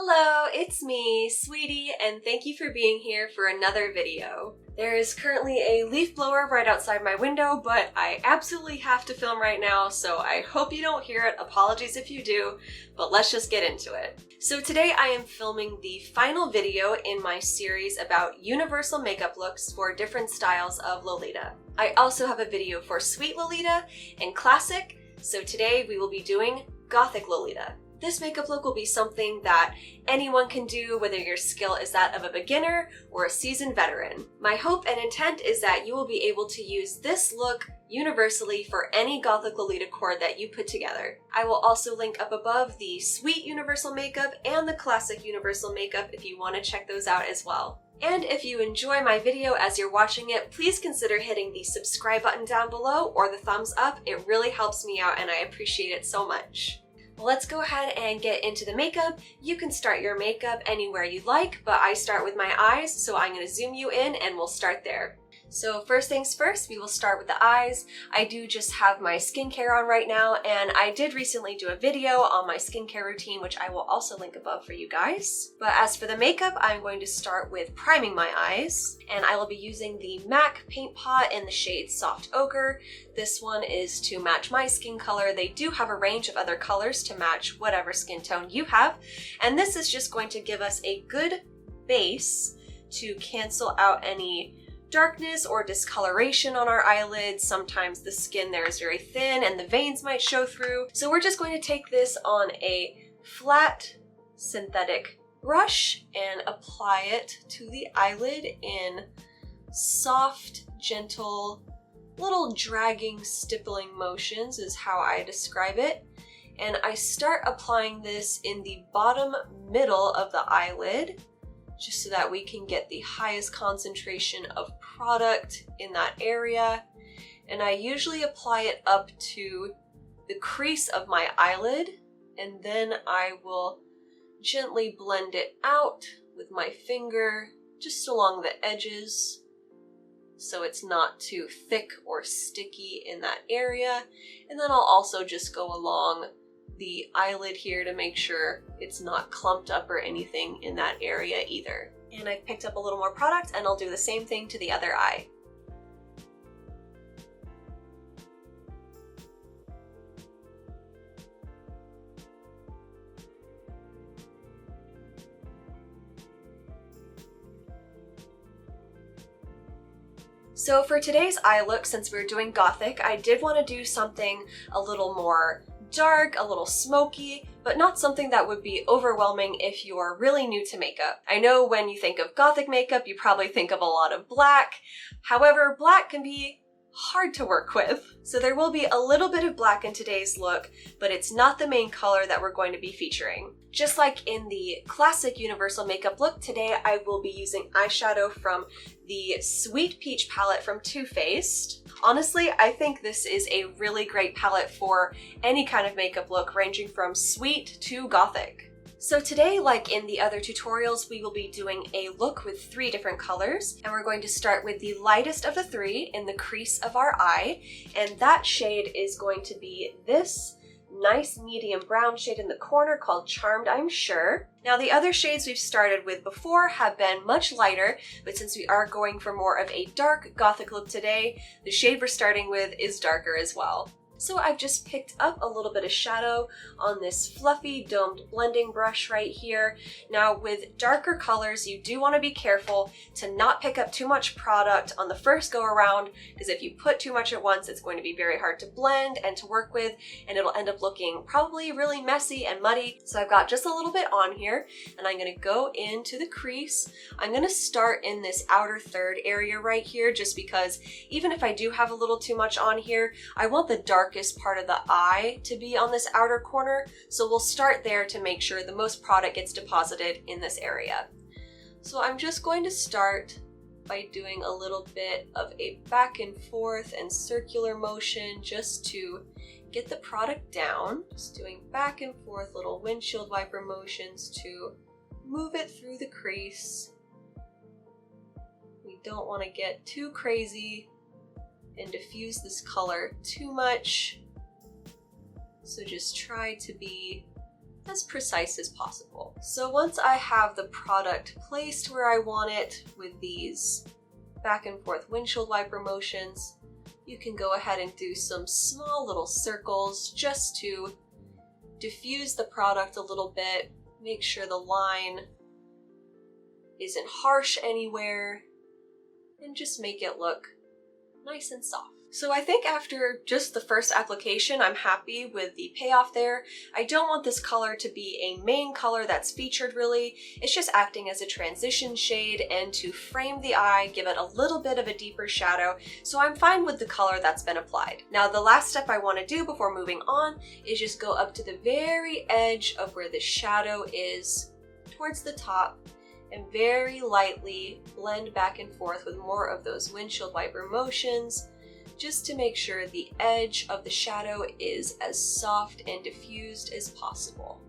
Hello, it's me, Sweetie, and thank you for being here for another video. There is currently a leaf blower right outside my window, but I absolutely have to film right now, so I hope you don't hear it. Apologies if you do, but let's just get into it. So today I am filming the final video in my series about universal makeup looks for different styles of Lolita. I also have a video for Sweet Lolita and Classic, so today we will be doing Gothic Lolita. This makeup look will be something that anyone can do, whether your skill is that of a beginner or a seasoned veteran. My hope and intent is that you will be able to use this look universally for any Gothic Lolita Coord that you put together. I will also link up above the Sweet Universal Makeup and the Classic Universal Makeup if you want to check those out as well. And if you enjoy my video as you're watching it, please consider hitting the subscribe button down below or the thumbs up. It really helps me out and I appreciate it so much. Let's go ahead and get into the makeup. You can start your makeup anywhere you like, but I start with my eyes, so I'm going to zoom you in and we'll start there. So first things first, we will start with the eyes. I do just have my skincare on right now, and I did recently do a video on my skincare routine, which I will also link above for you guys. But as for the makeup, I'm going to start with priming my eyes, and I will be using the MAC Paint Pot in the shade Soft Ochre. This one is to match my skin color. They do have a range of other colors to match whatever skin tone you have, and this is just going to give us a good base to cancel out any darkness or discoloration on our eyelids. Sometimes the skin there is very thin and the veins might show through. So we're just going to take this on a flat synthetic brush and apply it to the eyelid in soft, gentle, little dragging, stippling motions is how I describe it. And I start applying this in the bottom middle of the eyelid, just so that we can get the highest concentration of product in that area. And I usually apply it up to the crease of my eyelid, and then I will gently blend it out with my finger just along the edges so it's not too thick or sticky in that area. And then I'll also just go along the eyelid here to make sure it's not clumped up or anything in that area either. And I've picked up a little more product and I'll do the same thing to the other eye. So for today's eye look, since we're doing Gothic, I did want to do something a little more dark, a little smoky, but not something that would be overwhelming if you're really new to makeup. I know when you think of Gothic makeup, you probably think of a lot of black. However, black can be hard to work with. So there will be a little bit of black in today's look, but it's not the main color that we're going to be featuring. Just like in the Classic Universal Makeup look, today I will be using eyeshadow from the Sweet Peach palette from Too Faced. Honestly, I think this is a really great palette for any kind of makeup look, ranging from sweet to Gothic. So today, like in the other tutorials, we will be doing a look with 3 different colors, and we're going to start with the lightest of the 3 in the crease of our eye, and that shade is going to be this nice medium brown shade in the corner called Charmed, I'm Sure. Now the other shades we've started with before have been much lighter, but since we are going for more of a dark Gothic look today, the shade we're starting with is darker as well. So I've just picked up a little bit of shadow on this fluffy domed blending brush right here. Now with darker colors, you do want to be careful to not pick up too much product on the first go around, because if you put too much at once, it's going to be very hard to blend and to work with, and it'll end up looking probably really messy and muddy. So I've got just a little bit on here, and I'm going to go into the crease. I'm going to start in this outer third area right here, just because even if I do have a little too much on here, I want the darkest part of the eye to be on this outer corner, so we'll start there to make sure the most product gets deposited in this area. So I'm just going to start by doing a little bit of a back and forth and circular motion just to get the product down. Just doing back and forth little windshield wiper motions to move it through the crease. We don't want to get too crazy and diffuse this color too much. So just try to be as precise as possible. So once I have the product placed where I want it with these back and forth windshield wiper motions, you can go ahead and do some small little circles just to diffuse the product a little bit, make sure the line isn't harsh anywhere, and just make it look nice and soft. So I think after just the first application, I'm happy with the payoff there. I don't want this color to be a main color that's featured really. It's just acting as a transition shade and to frame the eye, give it a little bit of a deeper shadow. So I'm fine with the color that's been applied. Now the last step I want to do before moving on is just go up to the very edge of where the shadow is towards the top and very lightly blend back and forth with more of those windshield wiper motions, just to make sure the edge of the shadow is as soft and diffused as possible.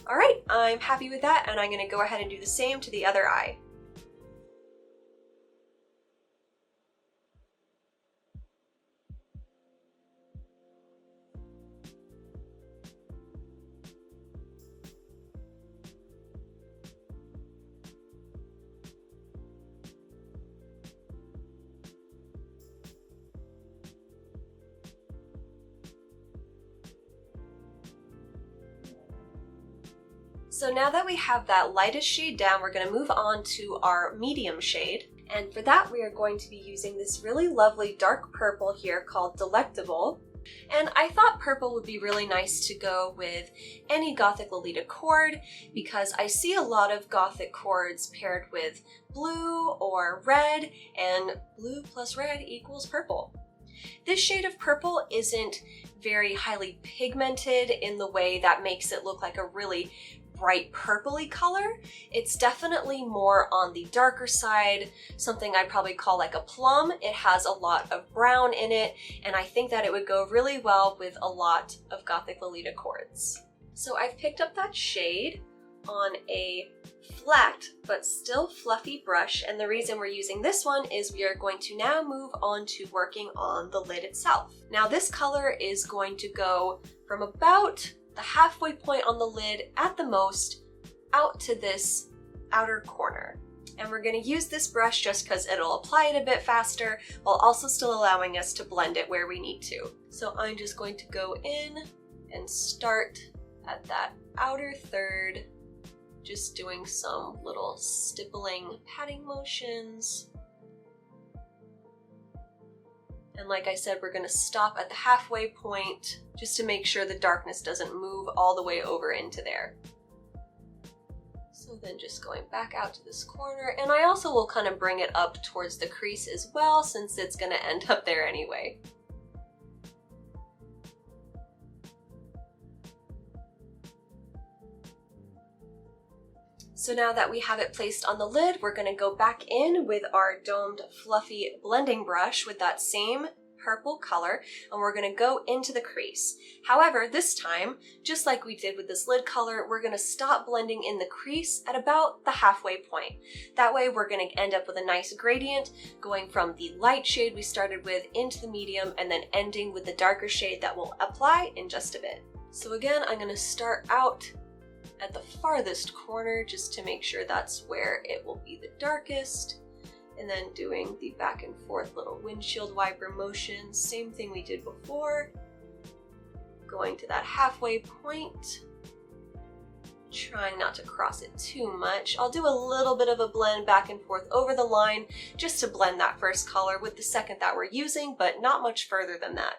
All right, I'm happy with that, and I'm gonna go ahead and do the same to the other eye. So now that we have that lightest shade down, we're going to move on to our medium shade. And for that, we are going to be using this really lovely dark purple here called Delectable. And I thought purple would be really nice to go with any Gothic Lolita Coord because I see a lot of Gothic Coords paired with blue or red, and blue plus red equals purple. This shade of purple isn't very highly pigmented in the way that makes it look like a really bright purpley color. It's definitely more on the darker side, something I'd probably call like a plum. It has a lot of brown in it, and I think that it would go really well with a lot of Gothic Lolita Coords. So I've picked up that shade on a flat but still fluffy brush, and the reason we're using this one is we are going to now move on to working on the lid itself. Now this color is going to go from about the halfway point on the lid at the most out to this outer corner. And we're going to use this brush just because it'll apply it a bit faster while also still allowing us to blend it where we need to. So I'm just going to go in and start at that outer third, just doing some little stippling patting motions. And like I said, we're going to stop at the halfway point just to make sure the darkness doesn't move all the way over into there. So then just going back out to this corner, and I also will kind of bring it up towards the crease as well since it's going to end up there anyway. So now that we have it placed on the lid, we're going to go back in with our domed fluffy blending brush with that same purple color, and we're going to go into the crease. However, this time, just like we did with this lid color, we're going to stop blending in the crease at about the halfway point. That way we're going to end up with a nice gradient going from the light shade we started with into the medium and then ending with the darker shade that we'll apply in just a bit. So again, I'm going to start out at the farthest corner just to make sure that's where it will be the darkest, and then doing the back and forth little windshield wiper motions, same thing we did before, going to that halfway point, trying not to cross it too much. I'll do a little bit of a blend back and forth over the line just to blend that first color with the second that we're using, but not much further than that.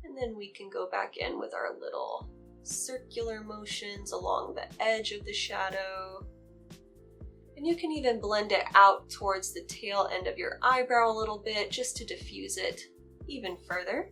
And then we can go back in with our little circular motions along the edge of the shadow. And you can even blend it out towards the tail end of your eyebrow a little bit just to diffuse it even further.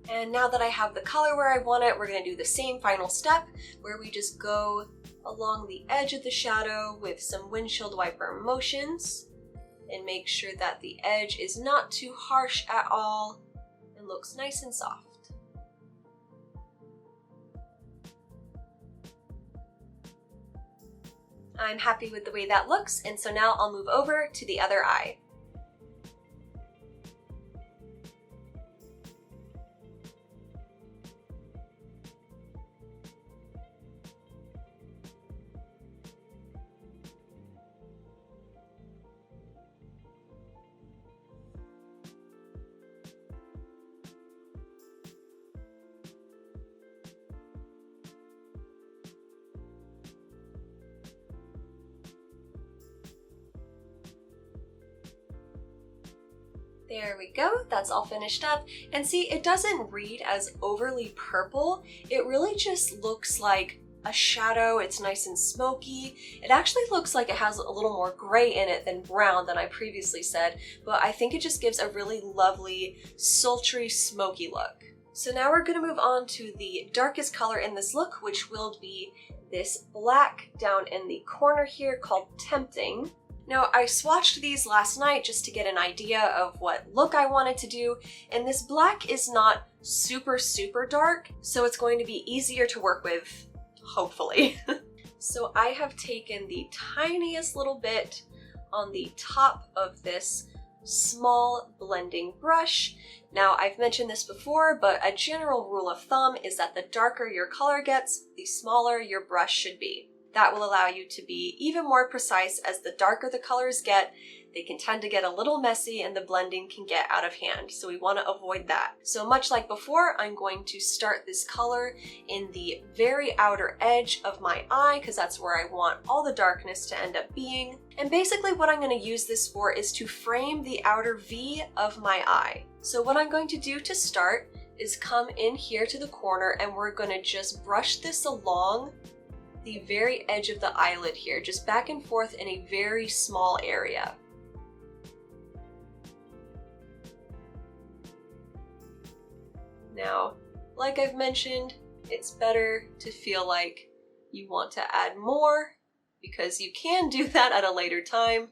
And now that I have the color where I want it, we're going to do the same final step where we just go along the edge of the shadow with some windshield wiper motions and make sure that the edge is not too harsh at all and looks nice and soft. I'm happy with the way that looks, and so now I'll move over to the other eye. There we go, that's all finished up. And see, it doesn't read as overly purple. It really just looks like a shadow. It's nice and smoky. It actually looks like it has a little more gray in it than brown than I previously said, but I think it just gives a really lovely, sultry, smoky look. So now we're gonna move on to the darkest color in this look, which will be this black down in the corner here called Tempting. Now, I swatched these last night just to get an idea of what look I wanted to do, and this black is not super, super dark, so it's going to be easier to work with, hopefully. So I have taken the tiniest little bit on the top of this small blending brush. Now, I've mentioned this before, but a general rule of thumb is that the darker your color gets, the smaller your brush should be. That will allow you to be even more precise. As the darker the colors get, they can tend to get a little messy and the blending can get out of hand. So we want to avoid that. So much like before, I'm going to start this color in the very outer edge of my eye because that's where I want all the darkness to end up being. And basically what I'm going to use this for is to frame the outer V of my eye. So what I'm going to do to start is come in here to the corner and we're going to just brush this along the very edge of the eyelid here, just back and forth in a very small area. Now, like I've mentioned, it's better to feel like you want to add more because you can do that at a later time.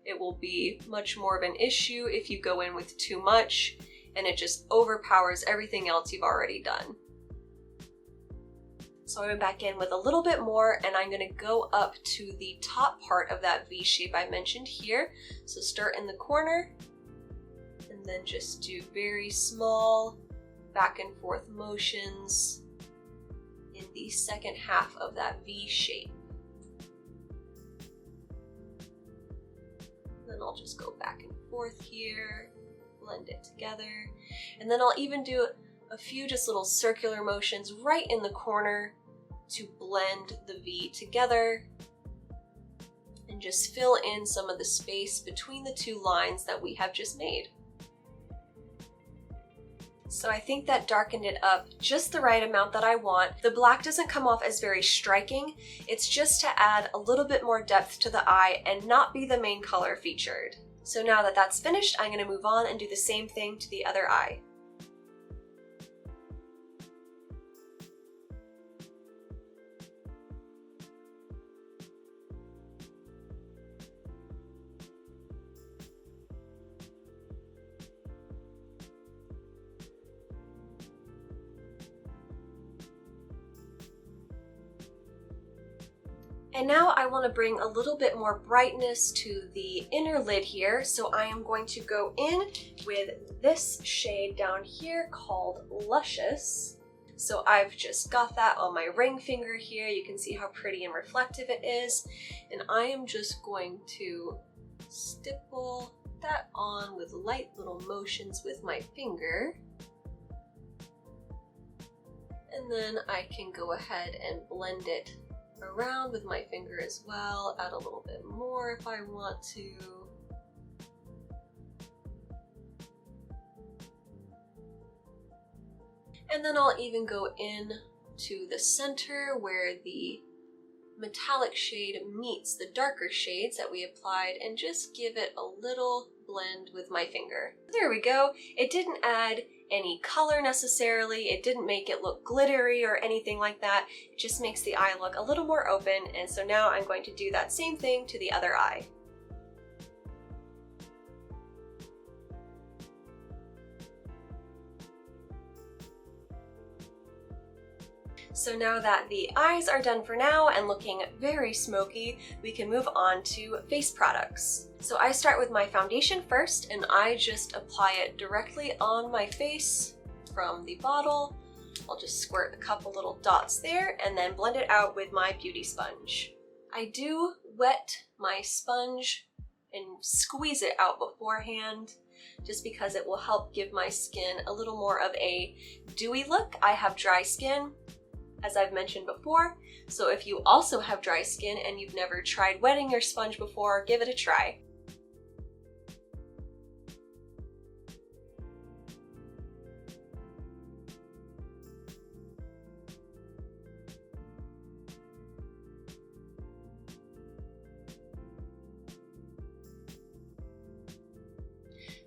It will be much more of an issue if you go in with too much and it just overpowers everything else you've already done. So I went back in with a little bit more and I'm gonna go up to the top part of that V shape I mentioned here. So start in the corner and then just do very small back and forth motions in the second half of that V shape. Then I'll just go back and forth here, blend it together. And then I'll even do a few just little circular motions right in the corner to blend the V together and just fill in some of the space between the two lines that we have just made. So I think that darkened it up just the right amount that I want. The black doesn't come off as very striking. It's just to add a little bit more depth to the eye and not be the main color featured. So now that that's finished, I'm going to move on and do the same thing to the other eye. And now I want to bring a little bit more brightness to the inner lid here, so I am going to go in with this shade down here called Luscious. So I've just got that on my ring finger here. You can see how pretty and reflective it is. And I am just going to stipple that on with light little motions with my finger. And then I can go ahead and blend it around with my finger as well, add a little bit more if I want to. And then I'll even go in to the center where the metallic shade meets the darker shades that we applied and just give it a little blend with my finger. There we go. It didn't add any color necessarily, it didn't make it look glittery or anything like that, it just makes the eye look a little more open, and so now I'm going to do that same thing to the other eye. So now that the eyes are done for now and looking very smoky, we can move on to face products. So I start with my foundation first, and I just apply it directly on my face from the bottle. I'll just squirt a couple little dots there and then blend it out with my beauty sponge. I do wet my sponge and squeeze it out beforehand, just because it will help give my skin a little more of a dewy look. I have dry skin, as I've mentioned before, so if you also have dry skin and you've never tried wetting your sponge before, give it a try.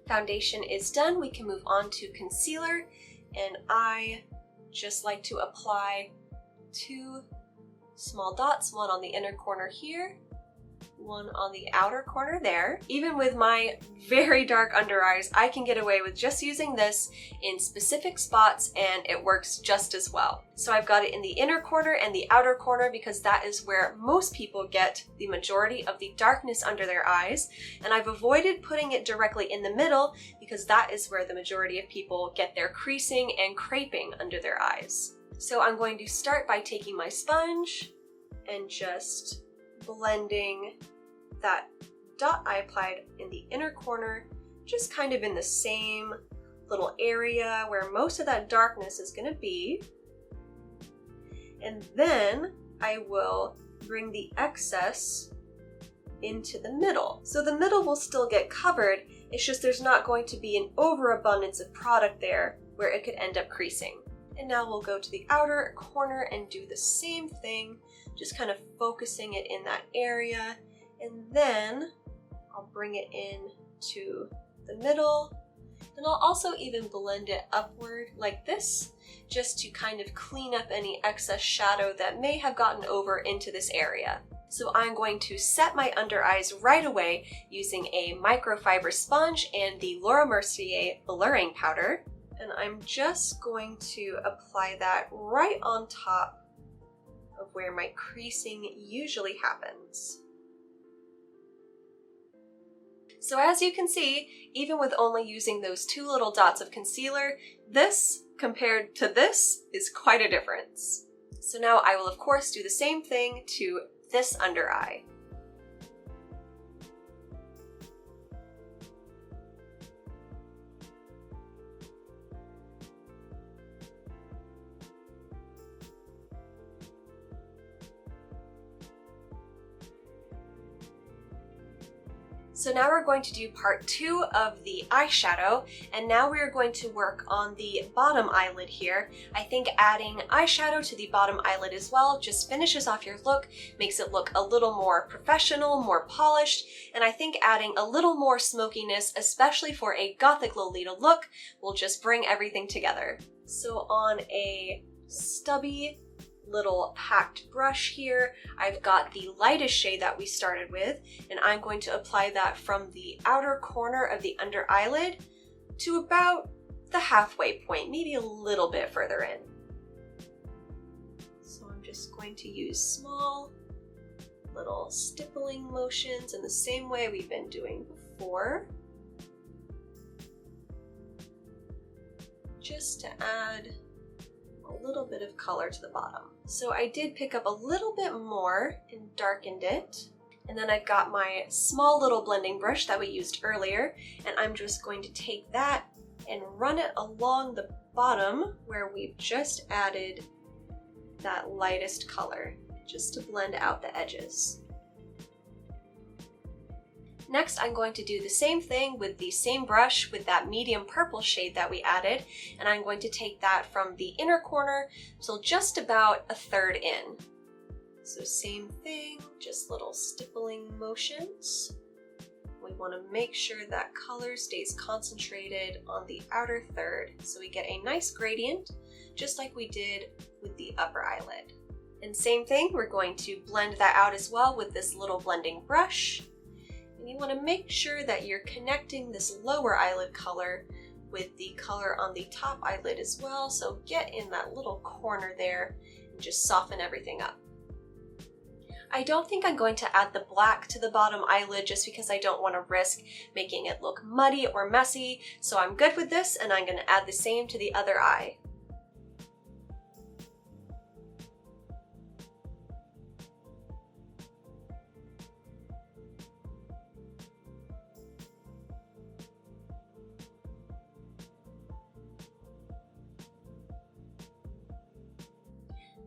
Foundation is done, we can move on to concealer, and I just like to apply 2 small dots, one on the inner corner here, one on the outer corner there. Even with my very dark under eyes, I can get away with just using this in specific spots and it works just as well. So I've got it in the inner corner and the outer corner because that is where most people get the majority of the darkness under their eyes, and I've avoided putting it directly in the middle because that is where the majority of people get their creasing and creping under their eyes. So I'm going to start by taking my sponge and just blending that dot I applied in the inner corner, just kind of in the same little area where most of that darkness is going to be. And then I will bring the excess into the middle. So the middle will still get covered, it's just there's not going to be an overabundance of product there where it could end up creasing. And now we'll go to the outer corner and do the same thing, just kind of focusing it in that area. And then I'll bring it in to the middle. And I'll also even blend it upward like this, just to kind of clean up any excess shadow that may have gotten over into this area. So I'm going to set my under eyes right away using a microfiber sponge and the Laura Mercier blurring powder. And I'm just going to apply that right on top of where my creasing usually happens. So as you can see, even with only using those 2 little dots of concealer, this compared to this is quite a difference. So now I will of course do the same thing to this under eye. So now we're going to do part 2 of the eyeshadow, and now we're going to work on the bottom eyelid here. I think adding eyeshadow to the bottom eyelid as well just finishes off your look, makes it look a little more professional, more polished, and I think adding a little more smokiness, especially for a Gothic Lolita look, will just bring everything together. So on a stubby little packed brush here, I've got the lightest shade that we started with, and I'm going to apply that from the outer corner of the under eyelid to about the halfway point, maybe a little bit further in. So I'm just going to use small little stippling motions in the same way we've been doing before, just to add a little bit of color to the bottom. So I did pick up a little bit more and darkened it. And then I've got my small little blending brush that we used earlier, and I'm just going to take that and run it along the bottom where we've just added that lightest color, just to blend out the edges. Next, I'm going to do the same thing with the same brush with that medium purple shade that we added, and I'm going to take that from the inner corner till just about a third in. So same thing, just little stippling motions. We want to make sure that color stays concentrated on the outer third so we get a nice gradient, just like we did with the upper eyelid. And same thing, we're going to blend that out as well with this little blending brush. And you want to make sure that you're connecting this lower eyelid color with the color on the top eyelid as well. So get in that little corner there and just soften everything up. I don't think I'm going to add the black to the bottom eyelid just because I don't want to risk making it look muddy or messy, so I'm good with this, and I'm going to add the same to the other eye.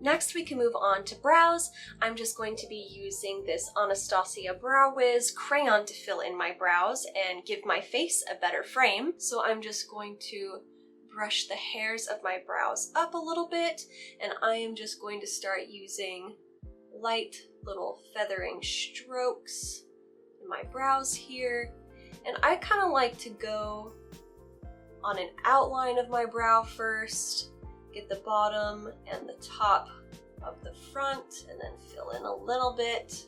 Next, we can move on to brows. I'm just going to be using this Anastasia Brow Wiz crayon to fill in my brows and give my face a better frame. So I'm just going to brush the hairs of my brows up a little bit, and I am just going to start using light little feathering strokes in my brows here. And I kind of like to go on an outline of my brow first, get the bottom and the top of the front, and then fill in a little bit,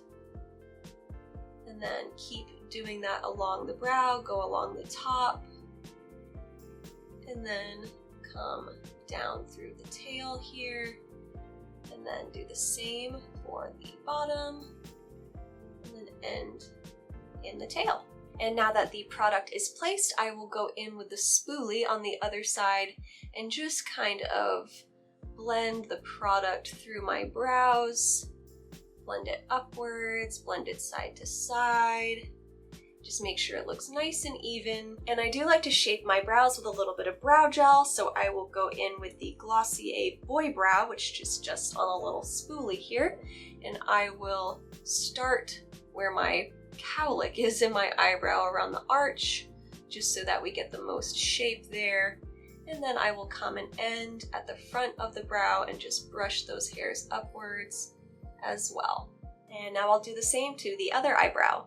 and then keep doing that along the brow, go along the top, and then come down through the tail here, and then do the same for the bottom, and then end in the tail. And now that the product is placed, I will go in with the spoolie on the other side and just kind of blend the product through my brows, blend it upwards, blend it side to side. Just make sure it looks nice and even. And I do like to shape my brows with a little bit of brow gel, so I will go in with the Glossier Boy Brow, which is just on a little spoolie here, and I will start where my cowlick is in my eyebrow around the arch, just so that we get the most shape there. And then I will come and end at the front of the brow and just brush those hairs upwards as well. And now I'll do the same to the other eyebrow.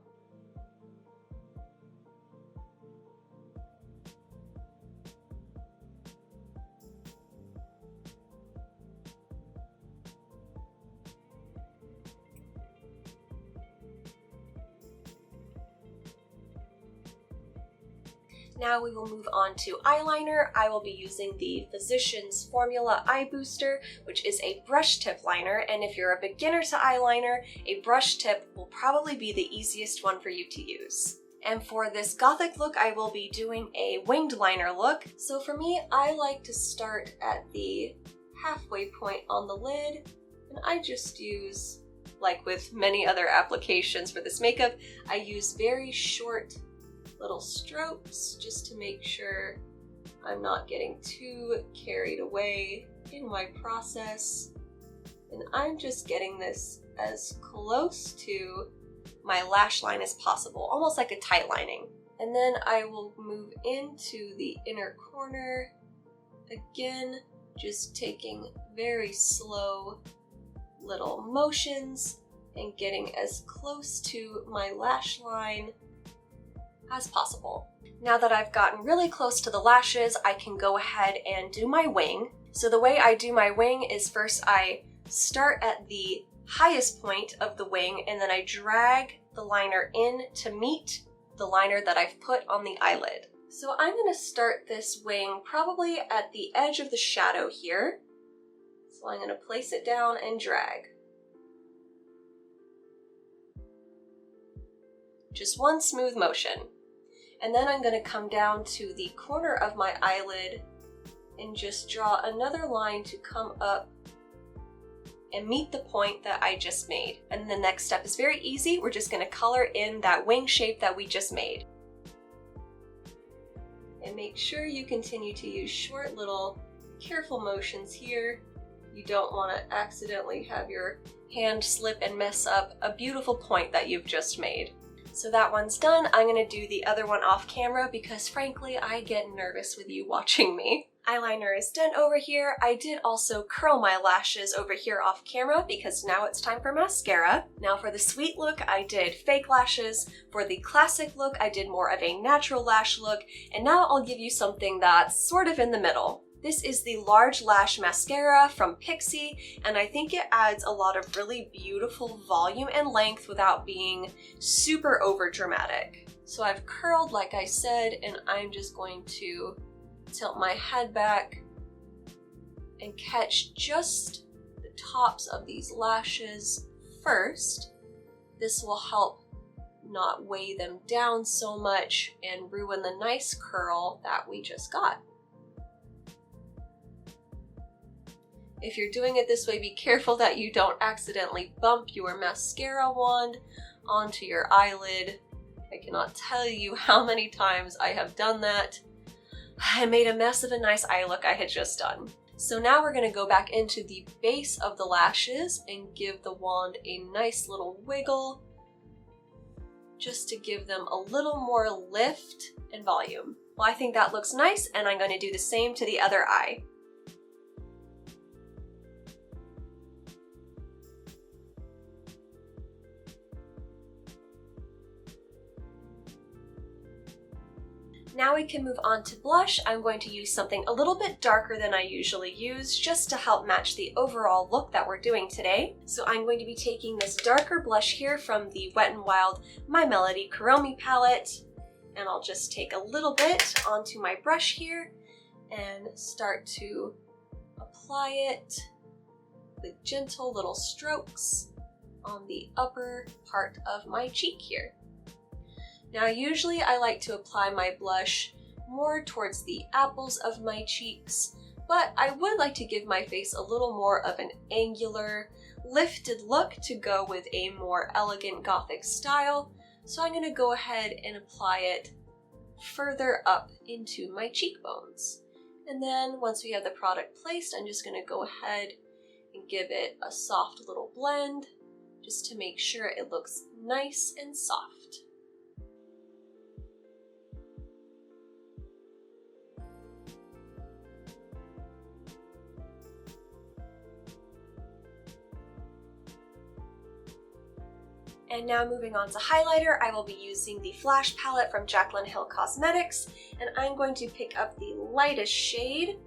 Now we will move on to eyeliner. I will be using the Physicians Formula Eye Booster, which is a brush tip liner, and if you're a beginner to eyeliner, a brush tip will probably be the easiest one for you to use. And for this Gothic look, I will be doing a winged liner look. So for me, I like to start at the halfway point on the lid, and I just use, like with many other applications for this makeup, I use very short little strokes just to make sure I'm not getting too carried away in my process. And I'm just getting this as close to my lash line as possible, almost like a tight lining. And then I will move into the inner corner, again, just taking very slow little motions and getting as close to my lash line as possible. Now that I've gotten really close to the lashes, I can go ahead and do my wing. So the way I do my wing is first I start at the highest point of the wing, and then I drag the liner in to meet the liner that I've put on the eyelid. So I'm gonna start this wing probably at the edge of the shadow here. So I'm gonna place it down and drag. Just one smooth motion. And then I'm going to come down to the corner of my eyelid and just draw another line to come up and meet the point that I just made. And the next step is very easy. We're just going to color in that wing shape that we just made. And make sure you continue to use short little careful motions here. You don't want to accidentally have your hand slip and mess up a beautiful point that you've just made. So that one's done. I'm gonna do the other one off camera because frankly, I get nervous with you watching me. Eyeliner is done over here. I did also curl my lashes over here off camera because now it's time for mascara. Now for the sweet look, I did fake lashes. For the classic look, I did more of a natural lash look. And now I'll give you something that's sort of in the middle. This is the Large Lash Mascara from Pixi, and I think it adds a lot of really beautiful volume and length without being super over dramatic. So I've curled like I said, and I'm just going to tilt my head back and catch just the tops of these lashes first. This will help not weigh them down so much and ruin the nice curl that we just got. If you're doing it this way, be careful that you don't accidentally bump your mascara wand onto your eyelid. I cannot tell you how many times I have done that. I made a mess of a nice eye look I had just done. So now we're going to go back into the base of the lashes and give the wand a nice little wiggle, just to give them a little more lift and volume. Well, I think that looks nice, and I'm going to do the same to the other eye. Now we can move on to blush. I'm going to use something a little bit darker than I usually use, just to help match the overall look that we're doing today. So I'm going to be taking this darker blush here from the Wet n Wild My Melody Kuromi palette, and I'll just take a little bit onto my brush here and start to apply it with gentle little strokes on the upper part of my cheek here. Now usually I like to apply my blush more towards the apples of my cheeks, but I would like to give my face a little more of an angular, lifted look to go with a more elegant Gothic style, so I'm going to go ahead and apply it further up into my cheekbones. And then once we have the product placed, I'm just going to go ahead and give it a soft little blend, just to make sure it looks nice and soft. And now moving on to highlighter, I will be using the Flash palette from Jaclyn Hill Cosmetics, and I'm going to pick up the lightest shade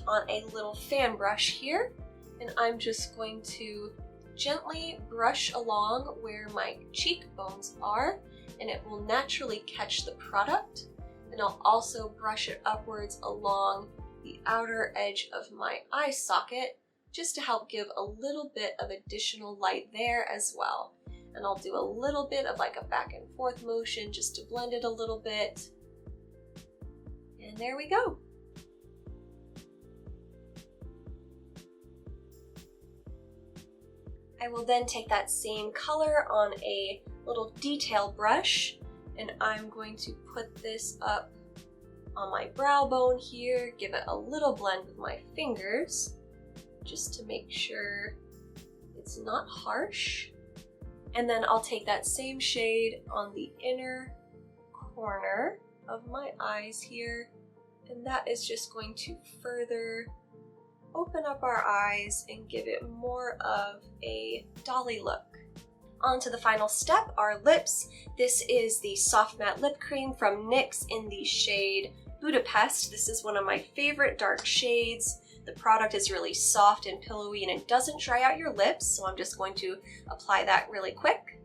on a little fan brush here, and I'm just going to gently brush along where my cheekbones are, and it will naturally catch the product. And I'll also brush it upwards along the outer edge of my eye socket, just to help give a little bit of additional light there as well. And I'll do a little bit of like a back and forth motion just to blend it a little bit. And there we go. I will then take that same color on a little detail brush, and I'm going to put this up on my brow bone here, give it a little blend with my fingers, just to make sure it's not harsh. And then I'll take that same shade on the inner corner of my eyes here, and that is just going to further open up our eyes and give it more of a dolly look. On to the final step, our lips. This is the Soft Matte Lip Cream from NYX in the shade Budapest. This is one of my favorite dark shades. The product is really soft and pillowy, and it doesn't dry out your lips, so I'm just going to apply that really quick.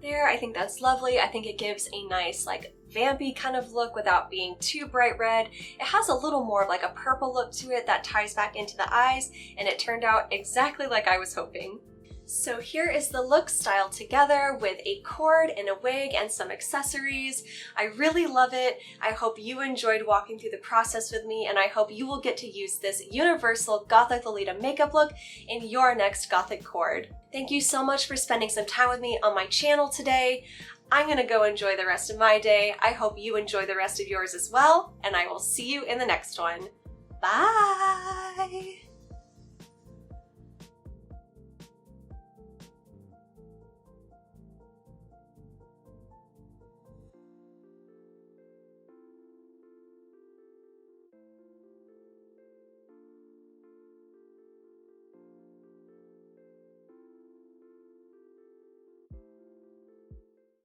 There, I think that's lovely. I think it gives a nice like vampy kind of look without being too bright red. It has a little more of like a purple look to it that ties back into the eyes, and it turned out exactly like I was hoping. So here is the look styled together with a cord and a wig and some accessories. I really love it. I hope you enjoyed walking through the process with me, and I hope you will get to use this universal Gothic Lolita makeup look in your next Gothic Coord. Thank you so much for spending some time with me on my channel today. I'm gonna go enjoy the rest of my day. I hope you enjoy the rest of yours as well, and I will see you in the next one. Bye!